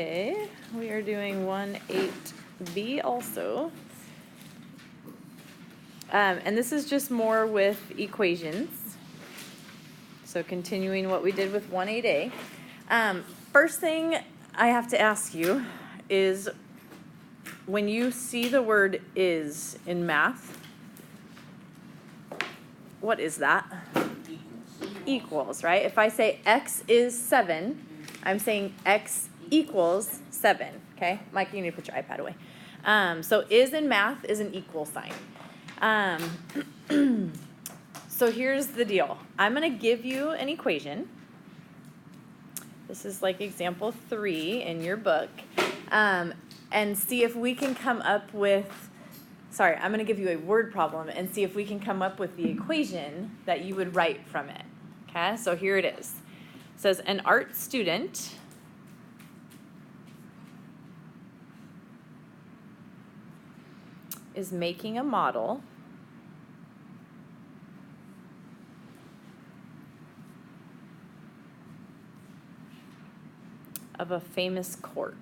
Okay, we are doing 1-8B also. And this is just more with equations. So continuing what we did with 1-8A. First thing I have to ask you is when you see the word is in math, what is that? Equals, right? If I say x is 7, I'm saying x equals 7, okay? Mike, you need to put your iPad away. So is in math is an equal sign. So here's the deal. I'm going to give you an equation. This is like example 3 in your book. And see if we can come up with, I'm going to give you a word problem and see if we can come up with the equation that you would write from it. Okay, so here it is. It says an art student is making a model of a famous court.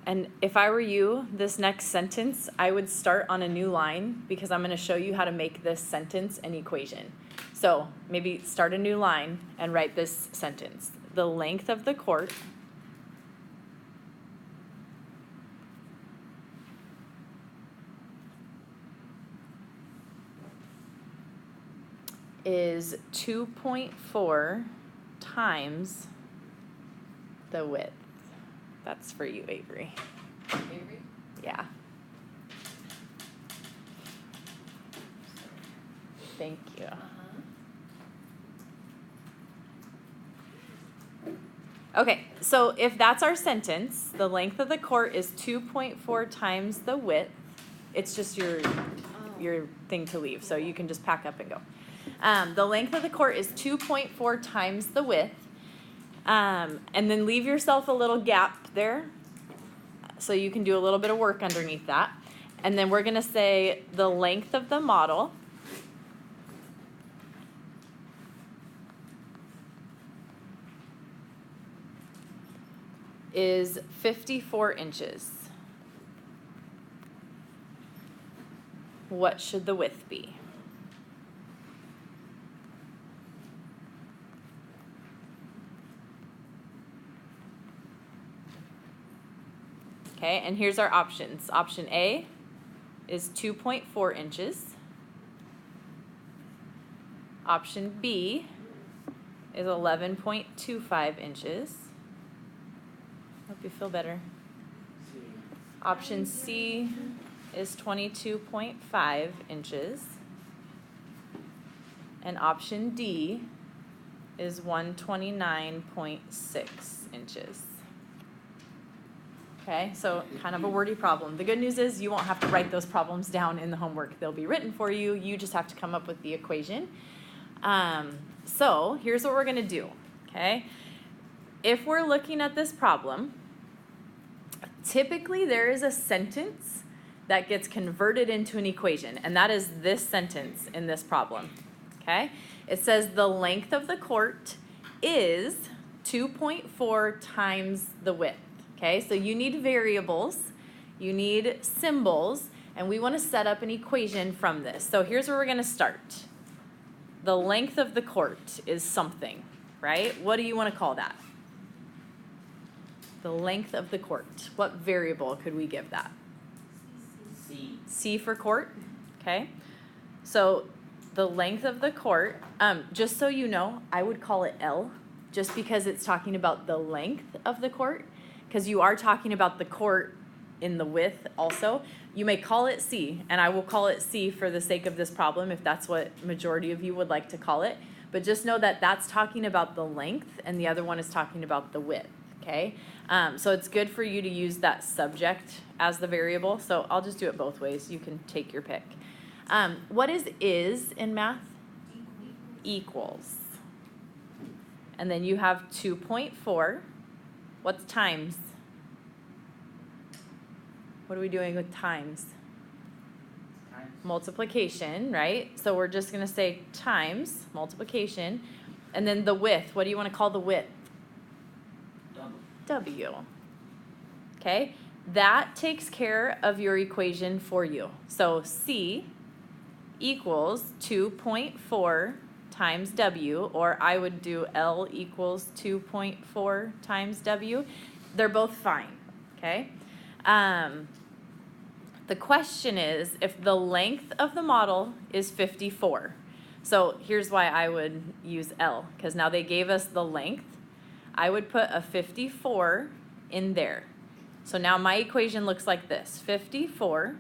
And if I were you, this next sentence, I would start on a new line because I'm going to show you how to make this sentence an equation. So maybe start a new line and write this sentence. The length of the court is 2.4 times the width. That's for you, Avery. Avery? Yeah. Thank you. Okay, so if that's our sentence, the length of the court is 2.4 times the width. It's just your thing to leave, so you can just pack up and go. The length of the court is 2.4 times the width. And then leave yourself a little gap there so you can do a little bit of work underneath that. And then we're going to say the length of the model is 54 inches. What should the width be? Okay, and here's our options. Option A is 2.4 inches. Option B is 11.25 inches. Hope you feel better. Option C is 22.5 inches. And option D is 129.6 inches. Okay, so kind of a wordy problem. The good news is you won't have to write those problems down in the homework. They'll be written for you. You just have to come up with the equation. So here's what we're going to do, okay? If we're looking at this problem, typically there is a sentence that gets converted into an equation, and that is this sentence in this problem, okay? It says the length of the court is 2.4 times the width. Okay, so you need variables, you need symbols, and we want to set up an equation from this. So here's where we're going to start. The length of the court is something, right? What do you want to call that? The length of the court. What variable could we give that? C. C for court, okay? So the length of the court, just so you know, I would call it L, just because it's talking about the length of the court. Because you are talking about the court in the width also. You may call it C, and I will call it C for the sake of this problem if that's what majority of you would like to call it. But just know that that's talking about the length, and the other one is talking about the width, okay? So it's good for you to use that subject as the variable. So I'll just do it both ways. You can take your pick. What is in math? Equals. And then you have 2.4. What's times? What are we doing with times? Times multiplication, right? So we're just going to say times multiplication. And then the width, what do you want to call the width? W. Okay, that takes care of your equation for you. So C equals 2.4 times W, or I would do L equals 2.4 times W. They're both fine, okay? The question is if the length of the model is 54. So here's why I would use L, because now they gave us the length. I would put a 54 in there. So now my equation looks like this. 54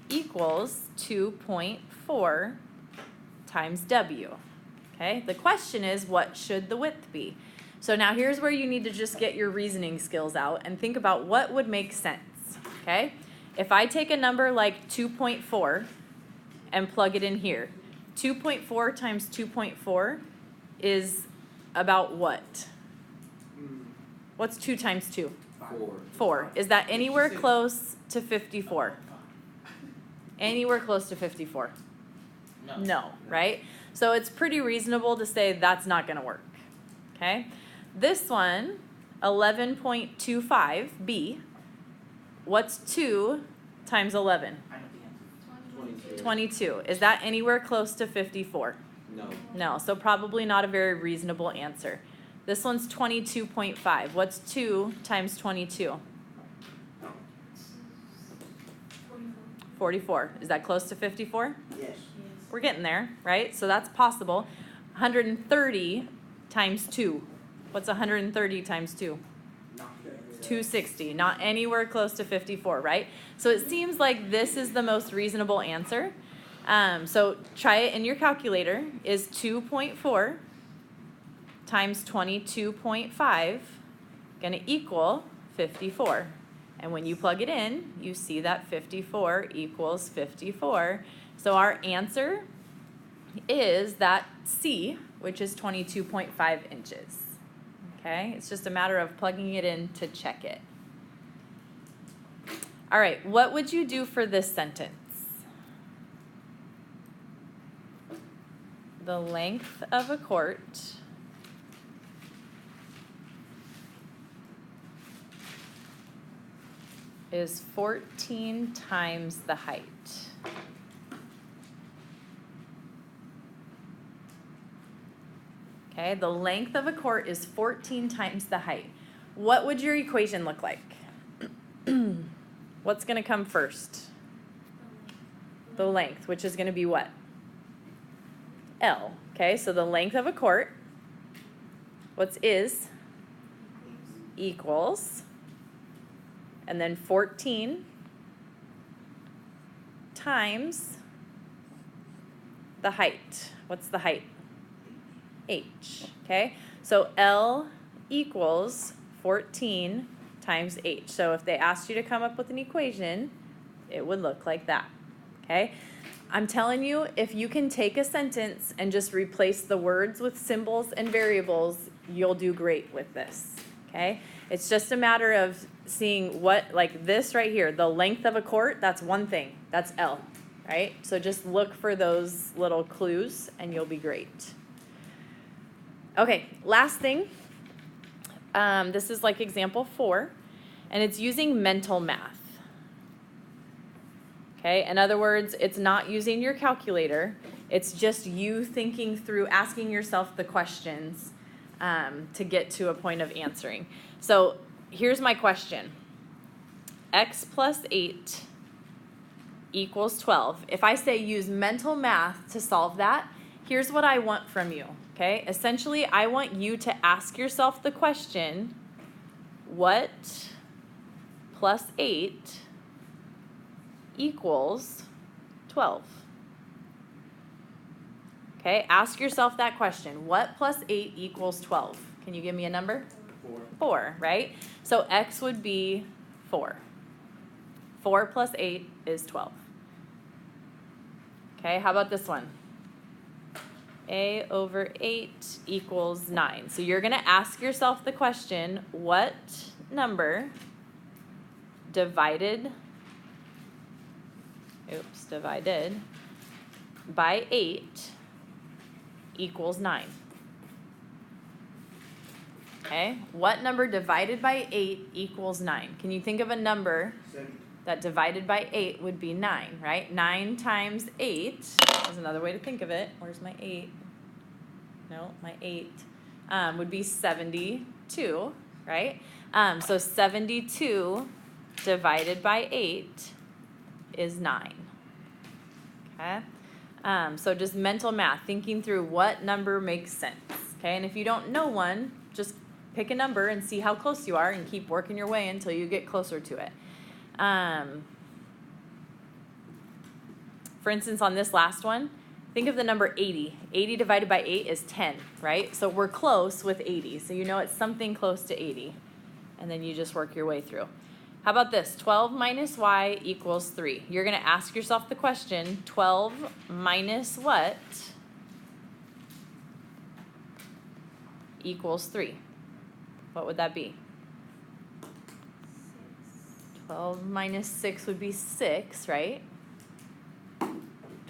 equals 2.4 times W. Okay, the question is, what should the width be? So now here's where you need to just get your reasoning skills out and think about what would make sense, okay? If I take a number like 2.4 and plug it in here, 2.4 times 2.4 is about what? What's 2 times 2? 4. Is that anywhere close to 54? Anywhere close to 54? No, right? So it's pretty reasonable to say that's not going to work, okay? This one, 11.25b, what's 2 times 11? 22. Is that anywhere close to 54? No. No, so probably not a very reasonable answer. This one's 22.5. What's 2 times 22? 44. Is that close to 54? Yes. We're getting there, right? So that's possible. 130 times 2. What's 130 times 2? 260. Not anywhere close to 54, right? So it seems like this is the most reasonable answer. So try it in your calculator. Is 2.4 times 22.5 going to equal 54? And when you plug it in, you see that 54 equals 54. So our answer is that C, which is 22.5 inches. Okay, it's just a matter of plugging it in to check it. All right, what would you do for this sentence? The length of a court is 14 times the height. Okay, the length of a court is 14 times the height. What would your equation look like? What's going to come first? The length, which is going to be what? L. Okay, so the length of a court, what's is, equals, and then 14 times the height. What's the height? H, okay? So L equals 14 times H. So if they asked you to come up with an equation, it would look like that, okay? I'm telling you, if you can take a sentence and just replace the words with symbols and variables, you'll do great with this, okay? It's just a matter of seeing what, like this right here, the length of a court, that's one thing. That's L, right? So just look for those little clues and you'll be great. Okay, last thing. This is like example 4, and it's using mental math. Okay, in other words, it's not using your calculator. It's just you thinking through, asking yourself the questions to get to a point of answering. So here's my question. X plus 8 equals 12. If I say use mental math to solve that, here's what I want from you. Okay, essentially, I want you to ask yourself the question, what plus 8 equals 12? Okay, ask yourself that question. What plus 8 equals 12? Can you give me a number? 4. 4, right? So X would be 4. 4 plus 8 is 12. Okay, how about this one? A over 8 equals 9. So you're going to ask yourself the question, what number divided, divided by 8 equals 9. Okay, what number divided by 8 equals 9? Can you think of a number that divided by 8 would be 9, right? 9 times 8 is another way to think of it. Where's my 8? No, my 8 would be 72, right? So 72 divided by 8 is 9. Okay? So just mental math, thinking through what number makes sense. Okay, and if you don't know one, just pick a number and see how close you are and keep working your way until you get closer to it. For instance, on this last one, think of the number 80. 80 divided by 8 is 10, right? So we're close with 80. So you know it's something close to 80. And then you just work your way through. How about this? 12 minus y equals 3. You're going to ask yourself the question, 12 minus what equals 3? What would that be? 12 minus 6 would be 6, right?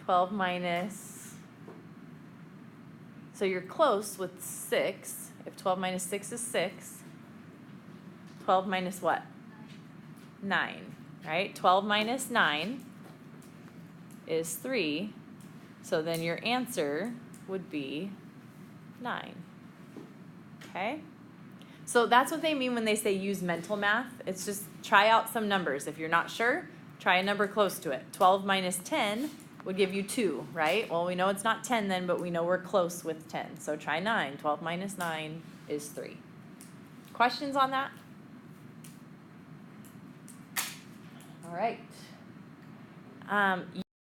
12 minus, so you're close with 6. If 12 minus 6 is 6, 12 minus what? 9, right? 12 minus 9 is 3, so then your answer would be 9. Okay? So that's what they mean when they say use mental math. It's just try out some numbers. If you're not sure, try a number close to it. 12 minus 10 would give you 2, right? Well, we know it's not 10 then, but we know we're close with 10. So try 9. 12 minus 9 is 3. Questions on that? All right.